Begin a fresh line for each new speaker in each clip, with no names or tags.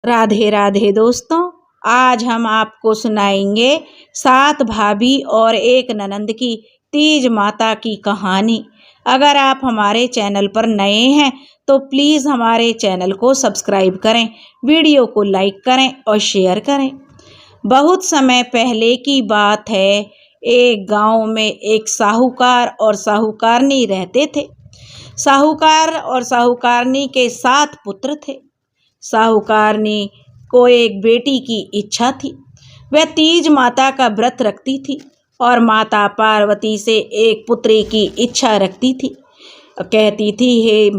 राधे राधे दोस्तों, आज हम आपको सुनाएंगे 7 भाभी और एक ननंद की तीज माता की कहानी। अगर आप हमारे चैनल पर नए हैं तो प्लीज़ हमारे चैनल को सब्सक्राइब करें, वीडियो को लाइक करें और शेयर करें। बहुत समय पहले की बात है, एक गांव में एक साहूकार और साहूकारनी रहते थे। साहूकार और साहूकारनी के 7 पुत्र थे। साहूकारनी को एक बेटी की इच्छा थी। वह तीज माता का व्रत रखती थी और माता पार्वती से एक पुत्री की इच्छा रखती थी। कहती थी, हे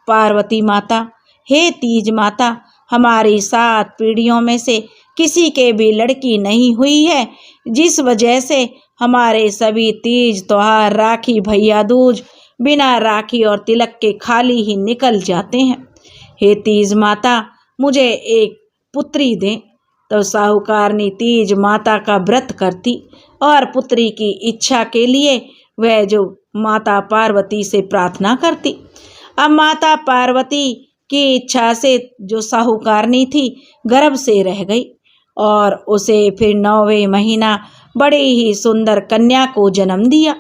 पार्वती माता, हे तीज माता, हमारी 7 पीढ़ियों में से किसी के भी लड़की नहीं हुई है, जिस वजह से हमारे सभी तीज त्योहार, राखी, भैया दूज बिना राखी और तिलक के खाली ही निकल जाते हैं। हे तीज माता, मुझे एक पुत्री दें। तो साहूकारनी तीज माता का व्रत करती और पुत्री की इच्छा के लिए वह जो माता पार्वती से प्रार्थना करती। अब माता पार्वती की इच्छा से जो साहूकारनी थी गर्भ से रह गई और उसे फिर 9वें महीना बड़ी ही सुंदर कन्या को जन्म दिया।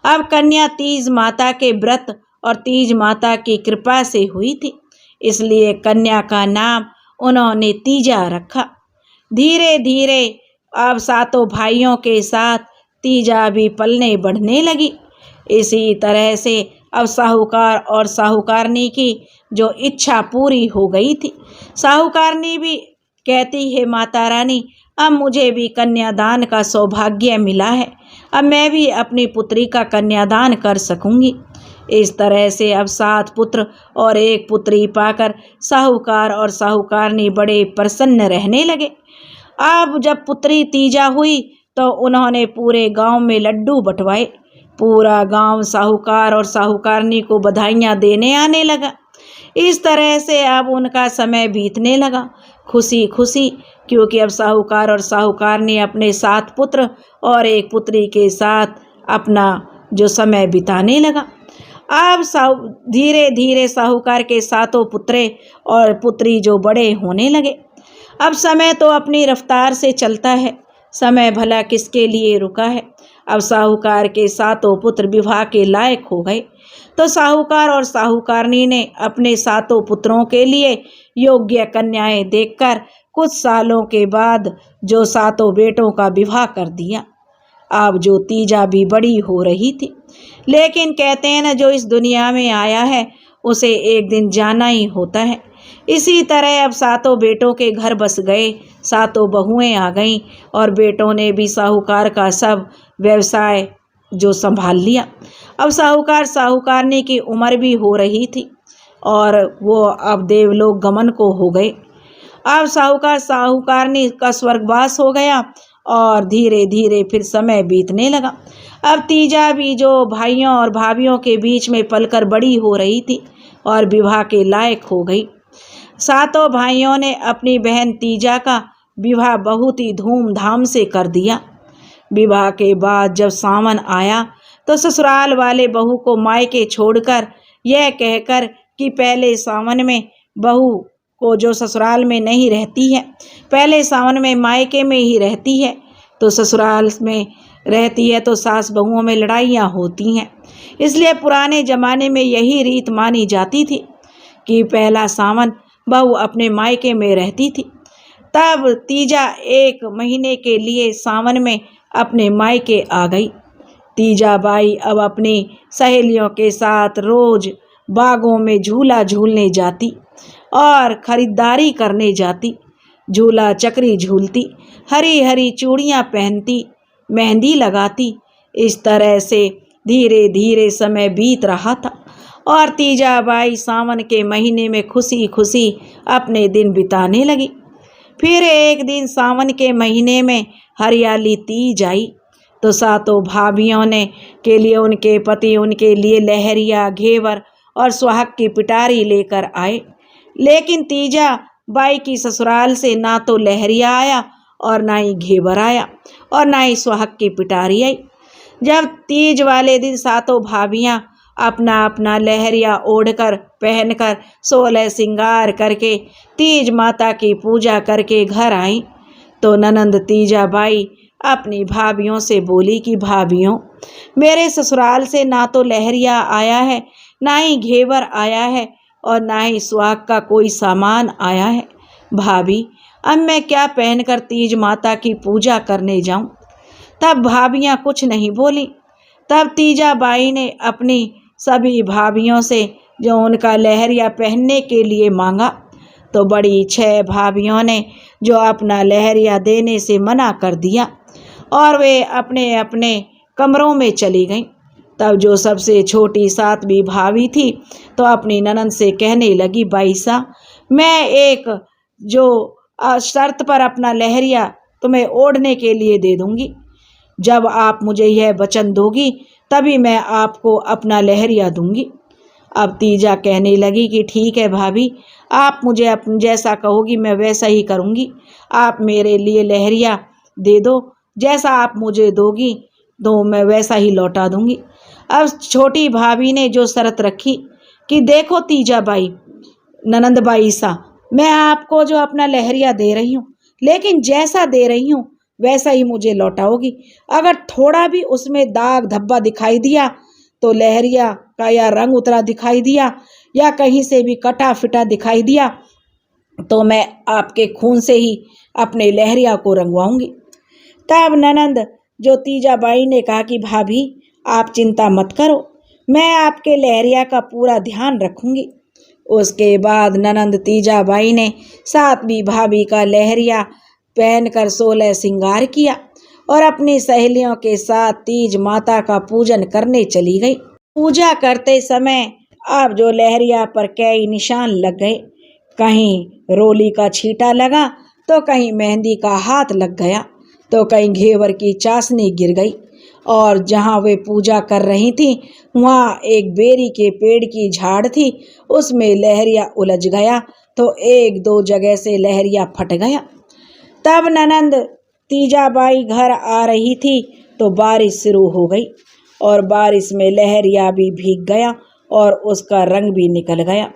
अब कन्या तीज माता के व्रत और तीज माता की कृपा से हुई थी, इसलिए कन्या का नाम उन्होंने तीजा रखा। धीरे धीरे अब 7 भाइयों के साथ तीजा भी पलने बढ़ने लगी। इसी तरह से अब साहूकार और साहूकारनी की जो इच्छा पूरी हो गई थी। साहूकारनी भी कहती है, माता रानी, अब मुझे भी कन्यादान का सौभाग्य मिला है, अब मैं भी अपनी पुत्री का कन्यादान कर सकूंगी। इस तरह से अब 7 पुत्र और एक पुत्री पाकर साहूकार और साहूकारनी बड़े प्रसन्न रहने लगे। अब जब पुत्री तीजा हुई तो उन्होंने पूरे गांव में लड्डू बंटवाए। पूरा गांव साहूकार और साहूकारनी को बधाइयां देने आने लगा। इस तरह से अब उनका समय बीतने लगा खुशी खुशी, क्योंकि अब साहूकार और साहूकारनी अपने 7 पुत्र और एक पुत्री के साथ अपना जो समय बिताने लगा। अब धीरे धीरे साहूकार के 7 पुत्रे और पुत्री जो बड़े होने लगे। अब समय तो अपनी रफ्तार से चलता है, समय भला किसके लिए रुका है। अब साहूकार के 7 पुत्र विवाह के लायक हो गए तो साहूकार और साहूकारनी ने अपने 7 पुत्रों के लिए योग्य कन्याएं देखकर कुछ सालों के बाद जो 7 बेटों का विवाह कर दिया। अब जो तीजा भी बड़ी हो रही थी, लेकिन कहते हैं ना, जो इस दुनिया में आया है उसे एक दिन जाना ही होता है। इसी तरह अब 7 बेटों के घर बस गए, 7 बहुएं आ गईं और बेटों ने भी साहूकार का सब व्यवसाय जो संभाल लिया। अब साहूकार साहूकारनी की उम्र भी हो रही थी और वो अब देवलोक गमन को हो गए। अब साहूकार साहूकारनी का स्वर्गवास हो गया और धीरे धीरे फिर समय बीतने लगा। अब तीजा भी जो भाइयों और भाभियों के बीच में पलकर बड़ी हो रही थी और विवाह के लायक हो गई। 7 भाइयों ने अपनी बहन तीजा का विवाह बहुत ही धूमधाम से कर दिया। विवाह के बाद जब सावन आया तो ससुराल वाले बहू को मायके छोड़कर यह कहकर कि पहले सावन में बहू को जो ससुराल में नहीं रहती है, पहले सावन में मायके में ही रहती है, तो ससुराल में रहती है तो सास बहुओं में लड़ाइयाँ होती हैं। इसलिए पुराने ज़माने में यही रीत मानी जाती थी कि पहला सावन बहू अपने मायके में रहती थी। तब तीजा 1 महीने के लिए सावन में अपने मायके आ गई। तीजा बाई अब अपनी सहेलियों के साथ रोज बागों में झूला झूलने जाती और खरीदारी करने जाती, झूला चक्री झूलती, हरी हरी चूड़ियाँ पहनती, मेहंदी लगाती। इस तरह से धीरे धीरे समय बीत रहा था और तीजा बाई सावन के महीने में खुशी खुशी अपने दिन बिताने लगी। फिर एक दिन सावन के महीने में हरियाली तीज आई तो 7 भाभियों ने के लिए उनके पति उनके लिए लहरिया, घेवर और सुहाग की पिटारी लेकर आए। लेकिन तीजा बाई की ससुराल से ना तो लहरिया आया और ना ही घेवर आया और ना ही सुहाग की पिटारी आई। जब तीज वाले दिन 7 भाभियाँ अपना अपना लहरिया ओढ़कर पहनकर 16 श्रृंगार करके तीज माता की पूजा करके घर आई तो ननंद तीजाबाई अपनी भाभियों से बोली कि भाभियों, मेरे ससुराल से ना तो लहरिया आया है, ना ही घेवर आया है और ना ही सुहाग का कोई सामान आया है। भाभी, अब मैं क्या पहनकर तीज माता की पूजा करने जाऊं? तब भाभियां कुछ नहीं बोली। तब तीजाबाई ने अपनी सभी भाभियों से जो उनका लहरिया पहनने के लिए मांगा तो बड़ी 6 भाभियों ने जो अपना लहरिया देने से मना कर दिया और वे अपने अपने कमरों में चली गईं। तब जो सबसे छोटी 7वीं भाभी थी तो अपनी ननंद से कहने लगी, बाईसा, मैं एक जो शर्त पर अपना लहरिया तुम्हें ओढ़ने के लिए दे दूंगी। जब आप मुझे यह वचन दोगी तभी मैं आपको अपना लहरिया दूंगी। अब तीजा कहने लगी कि ठीक है भाभी, आप मुझे जैसा कहोगी मैं वैसा ही करूंगी। आप मेरे लिए लहरिया दे दो, जैसा आप मुझे दोगी तो मैं वैसा ही लौटा दूंगी। अब छोटी भाभी ने जो शर्त रखी कि देखो तीजाबाई, ननंद बाईसा, मैं आपको जो अपना लहरिया दे रही हूँ, लेकिन जैसा दे रही हूँ वैसा ही मुझे लौटाओगी। अगर थोड़ा भी उसमें दाग धब्बा दिखाई दिया तो लहरिया का या रंग उतरा दिखाई दिया या कहीं से भी कटा फिटा दिखाई दिया तो मैं आपके खून से ही अपने लहरिया को रंगवाऊंगी। तब ननंद जो तीजाबाई ने कहा कि भाभी, आप चिंता मत करो, मैं आपके लहरिया का पूरा ध्यान रखूंगी। उसके बाद ननंद तीजाबाई ने 7वीं भाभी का लहरिया पहनकर 16 श्रृंगार किया और अपनी सहेलियों के साथ तीज माता का पूजन करने चली गई। पूजा करते समय अब जो लहरिया पर कई निशान लग गए, कहीं रोली का छींटा लगा तो कहीं मेहंदी का हाथ लग गया तो कहीं घेवर की चाशनी गिर गई और जहाँ वे पूजा कर रही थी वहाँ एक बेरी के पेड़ की झाड़ थी, उसमें लहरिया उलझ गया तो 1-2 जगह से लहरिया फट गया। तब ननंद तीजाबाई घर आ रही थी तो बारिश शुरू हो गई और बारिश में लहरिया भी भीग गया और उसका रंग भी निकल गया।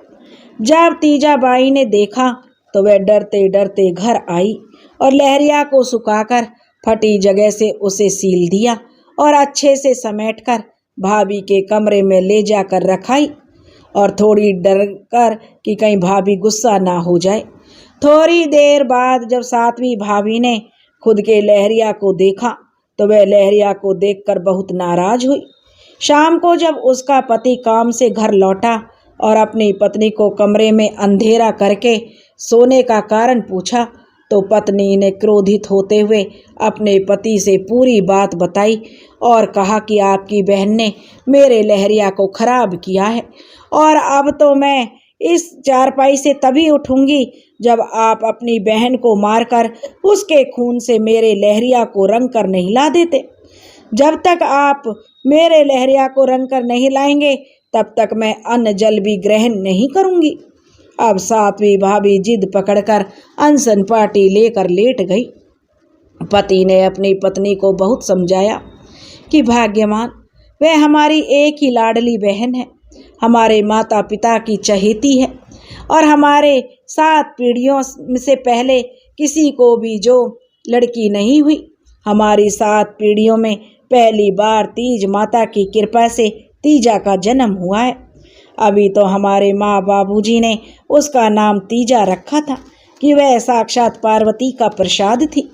जब तीजाबाई ने देखा तो वह डरते डरते घर आई और लहरिया को सुखाकर फटी जगह से उसे सील दिया और अच्छे से समेटकर भाभी के कमरे में ले जाकर रखाई और थोड़ी डर कर कि कहीं भाभी गुस्सा ना हो जाए। थोड़ी देर बाद जब 7वीं भाभी ने खुद के लहरिया को देखा तो वह लहरिया को देखकर बहुत नाराज हुई। शाम को जब उसका पति काम से घर लौटा और अपनी पत्नी को कमरे में अंधेरा करके सोने का कारण पूछा तो पत्नी ने क्रोधित होते हुए अपने पति से पूरी बात बताई और कहा कि आपकी बहन ने मेरे लहरिया को खराब किया है और अब तो मैं इस चारपाई से तभी उठूंगी जब आप अपनी बहन को मारकर उसके खून से मेरे लहरिया को रंग कर नहीं ला देते। जब तक आप मेरे लहरिया को रंग कर नहीं लाएंगे तब तक मैं अन्न जल भी ग्रहण नहीं करूंगी। अब 7वीं भाभी जिद पकड़कर अनशन पार्टी लेकर लेट गई। पति ने अपनी पत्नी को बहुत समझाया कि भाग्यवान, वह हमारी एक ही लाडली बहन है, हमारे माता पिता की चहेती है और हमारे 7 पीढ़ियों से पहले किसी को भी जो लड़की नहीं हुई। हमारी 7 पीढ़ियों में पहली बार तीज माता की कृपा से तीजा का जन्म हुआ है। अभी तो हमारे माँ बाबूजी ने उसका नाम तीजा रखा था कि वह साक्षात पार्वती का प्रसाद थी।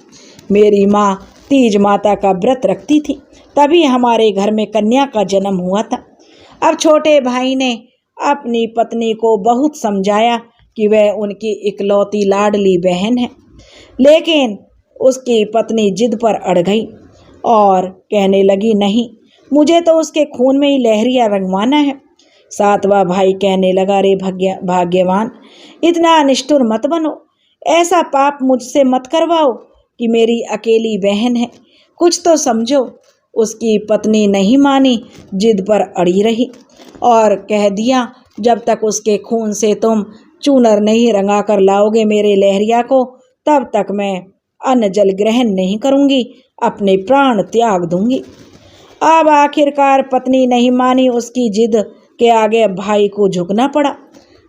मेरी माँ तीज माता का व्रत रखती थी, तभी हमारे घर में कन्या का जन्म हुआ था। अब छोटे भाई ने अपनी पत्नी को बहुत समझाया कि वह उनकी इकलौती लाडली बहन है, लेकिन उसकी पत्नी जिद पर अड़ गई और कहने लगी, नहीं, मुझे तो उसके खून में ही लहरिया रंगवाना है। 7वां भाई कहने लगा, रे भाग्यवान, इतना निष्ठुर मत बनो, ऐसा पाप मुझसे मत करवाओ कि मेरी अकेली बहन है, कुछ तो समझो। उसकी पत्नी नहीं मानी, जिद पर अड़ी रही और कह दिया, जब तक उसके खून से तुम चूनर नहीं रंगा कर लाओगे मेरे लहरिया को, तब तक मैं अन्न जल ग्रहण नहीं करूंगी, अपने प्राण त्याग दूंगी। अब आखिरकार पत्नी नहीं मानी उसकी जिद के आगे अब भाई को झुकना पड़ा।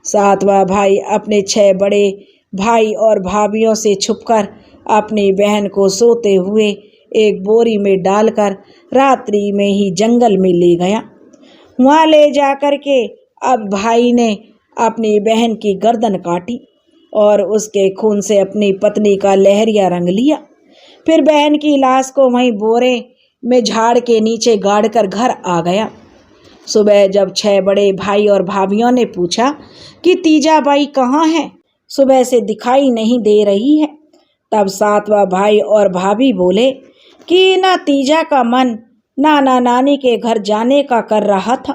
सातवां भाई अपने 6 बड़े भाई और भाभियों से छुपकर अपनी बहन को सोते हुए एक बोरी में डालकर रात्रि में ही जंगल में ले गया। वहाँ ले जाकर के अब भाई ने अपनी बहन की गर्दन काटी और उसके खून से अपनी पत्नी का लहरिया रंग लिया। फिर बहन की लाश को वहीं बोरे में झाड़ के नीचे गाड़ कर घर आ गया। सुबह जब 6 बड़े भाई और भाभियों ने पूछा कि तीजा बाई कहाँ है, सुबह से दिखाई नहीं दे रही है, तब सातवां भाई और भाभी बोले कि ना तीजा का मन नाना नानी के घर जाने का कर रहा था,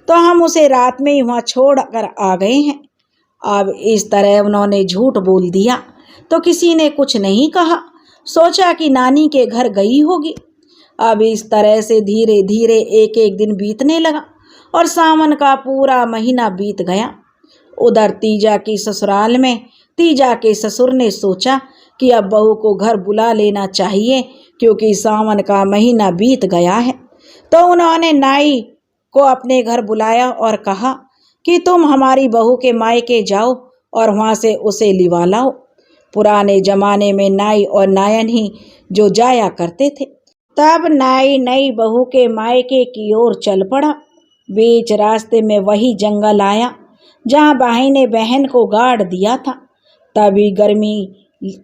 तो हम उसे रात में ही वहाँ छोड़ कर आ गए हैं। अब इस तरह उन्होंने झूठ बोल दिया तो किसी ने कुछ नहीं कहा, सोचा कि नानी के घर गई होगी। अब इस तरह से धीरे धीरे एक एक दिन बीतने लगा और सावन का पूरा महीना बीत गया। उधर तीजा की ससुराल में तीजा के ससुर ने सोचा कि अब बहू को घर बुला लेना चाहिए क्योंकि सावन का महीना बीत गया है। तो उन्होंने नाई को अपने घर बुलाया और कहा कि तुम हमारी बहू के मायके जाओ और वहाँ से उसे लिवा लाओ। पुराने जमाने में नाई और नायन ही जो जाया करते थे। तब नाई नई बहू के मायके की ओर चल पड़ा। बीच रास्ते में वही जंगल आया जहाँ भाई ने बहन को गाड़ दिया था। तभी गर्मी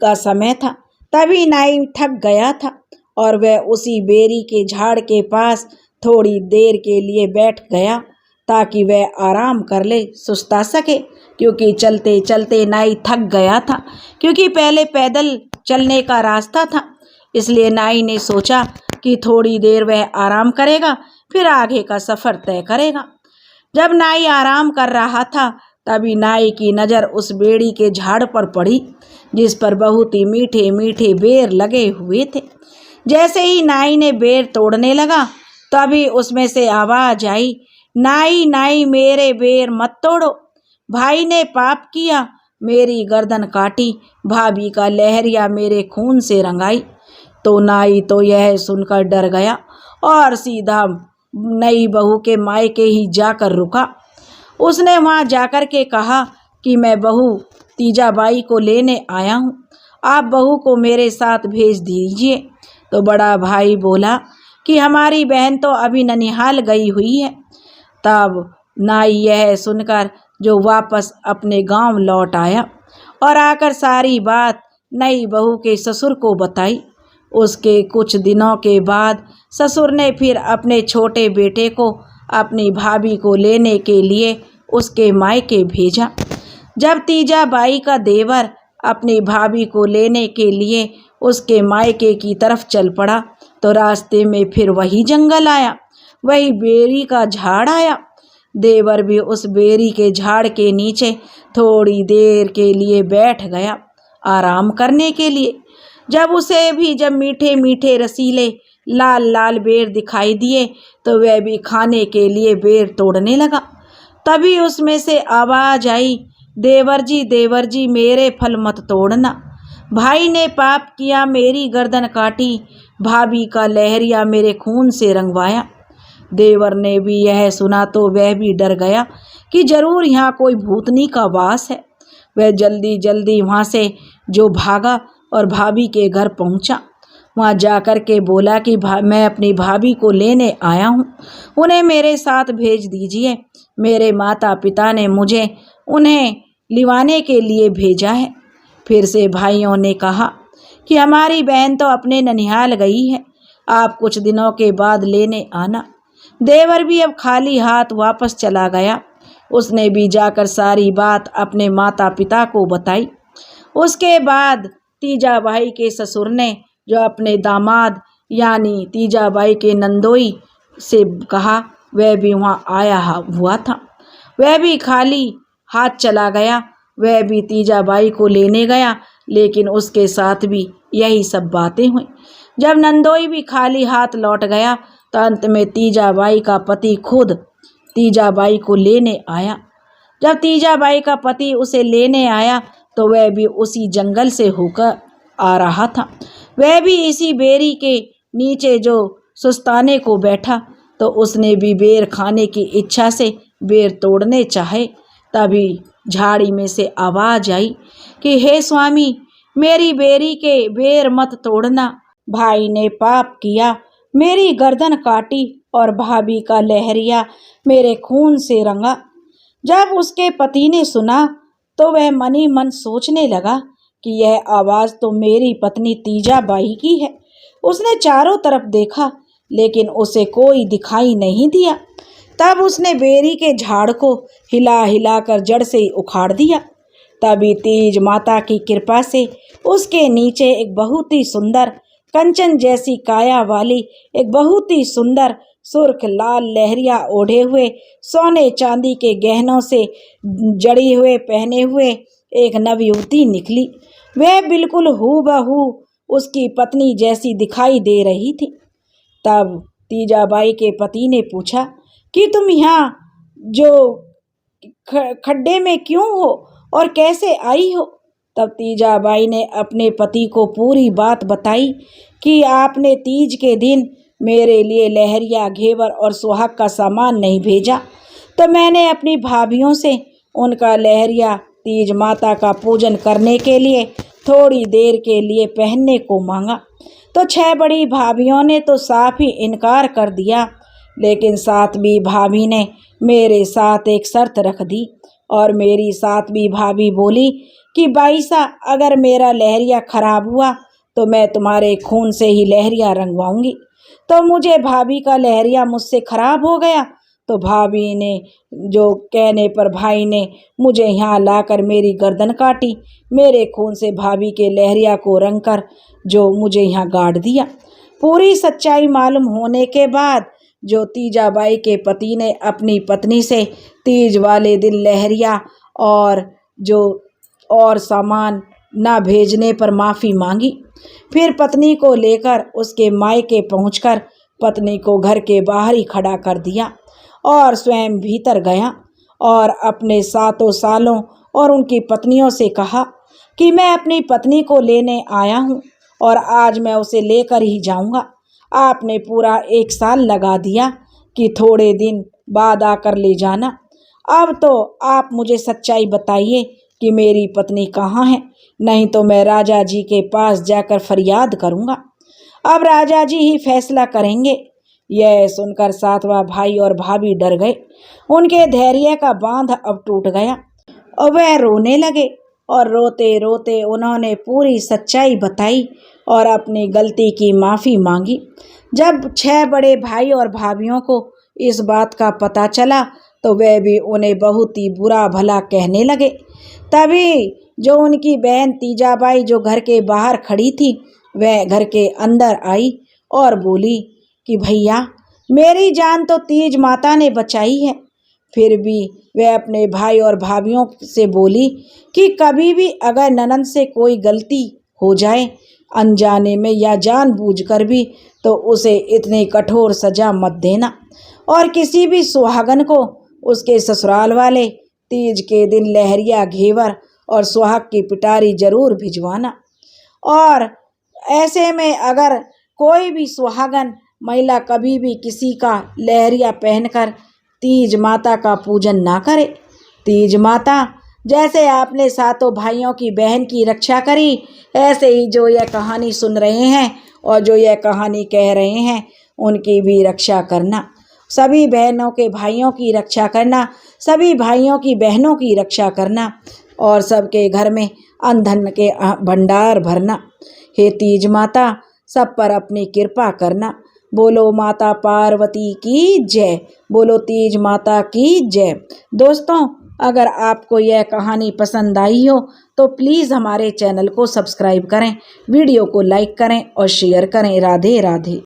का समय था। तभी नाई थक गया था और वह उसी बेरी के झाड़ के पास थोड़ी देर के लिए बैठ गया ताकि वह आराम कर ले, सुस्ता सके, क्योंकि चलते चलते नाई थक गया था। क्योंकि पहले पैदल चलने का रास्ता था, इसलिए नाई ने सोचा कि थोड़ी देर वह आराम करेगा, फिर आगे का सफ़र तय करेगा। जब नाई आराम कर रहा था तभी नाई की नज़र उस बेड़ी के झाड़ पर पड़ी जिस पर बहुत ही मीठे मीठे बेर लगे हुए थे। जैसे ही नाई ने बेर तोड़ने लगा तभी उसमें से आवाज़ आई, नाई नाई मेरे बेर मत तोड़ो, भाई ने पाप किया, मेरी गर्दन काटी, भाभी का लहरिया मेरे खून से रंगाई। तो नाई तो यह सुनकर डर गया और सीधा नई बहू के मायके ही जाकर रुका। उसने वहाँ जाकर के कहा कि मैं बहू तीजाबाई को लेने आया हूँ, आप बहू को मेरे साथ भेज दीजिए। तो बड़ा भाई बोला कि हमारी बहन तो अभी ननिहाल गई हुई है। तब नाई यह सुनकर जो वापस अपने गांव लौट आया और आकर सारी बात नई बहू के ससुर को बताई। उसके कुछ दिनों के बाद ससुर ने फिर अपने छोटे बेटे को अपनी भाभी को लेने के लिए उसके मायके भेजा। जब तीजाबाई का देवर अपनी भाभी को लेने के लिए उसके मायके की तरफ चल पड़ा तो रास्ते में फिर वही जंगल आया, वही बेरी का झाड़ आया। देवर भी उस बेरी के झाड़ के नीचे थोड़ी देर के लिए बैठ गया आराम करने के लिए। जब उसे भी जब मीठे मीठे रसीले लाल लाल बेर दिखाई दिए तो वह भी खाने के लिए बेर तोड़ने लगा। तभी उसमें से आवाज़ आई, देवर जी मेरे फल मत तोड़ना, भाई ने पाप किया, मेरी गर्दन काटी, भाभी का लहरिया मेरे खून से रंगवाया। देवर ने भी यह सुना तो वह भी डर गया कि जरूर यहाँ कोई भूतनी का वास है। वह जल्दी जल्दी वहाँ से जो भागा और भाभी के घर पहुँचा। वहाँ जाकर के बोला कि मैं अपनी भाभी को लेने आया हूँ, उन्हें मेरे साथ भेज दीजिए। मेरे माता पिता ने मुझे उन्हें लिवाने के लिए भेजा है। फिर से भाइयों ने कहा कि हमारी बहन तो अपने ननिहाल गई है, आप कुछ दिनों के बाद लेने आना। देवर भी अब खाली हाथ वापस चला गया। उसने भी जाकर सारी बात अपने माता पिता को बताई। उसके बाद तीजाबाई के ससुर ने जो अपने दामाद यानी तीजाबाई के नंदोई से कहा, वह भी वहाँ आया हुआ था। वह भी खाली हाथ चला गया। वह भी तीजाबाई को लेने गया, लेकिन उसके साथ भी यही सब बातें हुई। जब नंदोई भी खाली हाथ लौट गया तो अंत में तीजाबाई का पति खुद तीजाबाई को लेने आया। जब तीजाबाई का पति उसे लेने आया तो वह भी उसी जंगल से होकर आ रहा था। वह भी इसी बेरी के नीचे जो सुस्ताने को बैठा तो उसने भी बेर खाने की इच्छा से बेर तोड़ने चाहे, तभी झाड़ी में से आवाज आई कि हे स्वामी, मेरी बेरी के बेर मत तोड़ना। भाई ने पाप किया, मेरी गर्दन काटी और भाभी का लहरिया मेरे खून से रंगा। जब उसके पति ने सुना तो वह मनी मन सोचने लगा कि यह आवाज तो मेरी पत्नी तीजाबाई की है। उसने चारों तरफ देखा लेकिन उसे कोई दिखाई नहीं दिया। तब उसने बेरी के झाड़ को हिला हिला कर जड़ से ही उखाड़ दिया। तभी तीज माता की कृपा से उसके नीचे एक बहुत ही सुंदर कंचन जैसी काया वाली एक बहुत ही सुंदर सुर्ख लाल लहरिया ओढ़े हुए सोने चांदी के गहनों से जड़ी हुए पहने हुए एक नवयुवती निकली। वह बिल्कुल हूबहू उसकी पत्नी जैसी दिखाई दे रही थी। तब तीजाबाई के पति ने पूछा कि तुम यहाँ जो खड्डे में क्यों हो और कैसे आई हो? तब तीजाबाई ने अपने पति को पूरी बात बताई कि आपने तीज के दिन मेरे लिए लहरिया, घेवर और सुहाग का सामान नहीं भेजा, तो मैंने अपनी भाभियों से उनका लहरिया तीज माता का पूजन करने के लिए थोड़ी देर के लिए पहनने को मांगा। तो 6 बड़ी भाभियों ने तो साफ ही इनकार कर दिया, लेकिन 7वीं भाभी ने मेरे साथ एक शर्त रख दी और मेरी 7वीं भाभी बोली कि बाईसा, अगर मेरा लहरिया खराब हुआ तो मैं तुम्हारे खून से ही लहरिया रंगवाऊंगी। तो मुझे भाभी का लहरिया मुझसे खराब हो गया, तो भाभी ने जो कहने पर भाई ने मुझे यहाँ लाकर मेरी गर्दन काटी, मेरे खून से भाभी के लहरिया को रंग कर जो मुझे यहाँ गाड़ दिया। पूरी सच्चाई मालूम होने के बाद जो तीजाबाई के पति ने अपनी पत्नी से तीज वाले दिन लहरिया और सामान न भेजने पर माफ़ी मांगी। फिर पत्नी को लेकर उसके मायके पहुंचकर पत्नी को घर के बाहर ही खड़ा कर दिया और स्वयं भीतर गया और अपने 7 सालों और उनकी पत्नियों से कहा कि मैं अपनी पत्नी को लेने आया हूँ और आज मैं उसे लेकर ही जाऊँगा। आपने पूरा 1 साल लगा दिया कि थोड़े दिन बाद आकर ले जाना। अब तो आप मुझे सच्चाई बताइए कि मेरी पत्नी कहाँ है, नहीं तो मैं राजा जी के पास जाकर फरियाद करूँगा। अब राजा जी ही फैसला करेंगे। यह सुनकर 7वां भाई और भाभी डर गए। उनके धैर्य का बांध अब टूट गया और वह रोने लगे और रोते रोते उन्होंने पूरी सच्चाई बताई और अपनी गलती की माफ़ी मांगी। जब 6 बड़े भाई और भाभियों को इस बात का पता चला तो वह भी उन्हें बहुत ही बुरा भला कहने लगे। तभी जो उनकी बहन तीजाबाई जो घर के बाहर खड़ी थी, वह घर के अंदर आई और बोली कि भैया, मेरी जान तो तीज माता ने बचाई है। फिर भी वह अपने भाई और भाभियों से बोली कि कभी भी अगर ननद से कोई गलती हो जाए अनजाने में या जानबूझकर भी, तो उसे इतनी कठोर सजा मत देना और किसी भी सुहागन को उसके ससुराल वाले तीज के दिन लहरिया, घेवर और सुहाग की पिटारी जरूर भिजवाना। और ऐसे में अगर कोई भी सुहागन महिला कभी भी किसी का लहरिया पहनकर तीज माता का पूजन ना करे। तीज माता जैसे आपने 7 भाइयों की बहन की रक्षा करी, ऐसे ही जो यह कहानी सुन रहे हैं और जो यह कहानी कह रहे हैं उनकी भी रक्षा करना। सभी बहनों के भाइयों की रक्षा करना, सभी भाइयों की बहनों की रक्षा करना और सबके घर में अन्न धन के भंडार भरना। हे तीज माता, सब पर अपनी कृपा करना। बोलो माता पार्वती की जय, बोलो तीज माता की जय। दोस्तों, अगर आपको यह कहानी पसंद आई हो तो प्लीज़ हमारे चैनल को सब्सक्राइब करें, वीडियो को लाइक करें और शेयर करें। राधे राधे।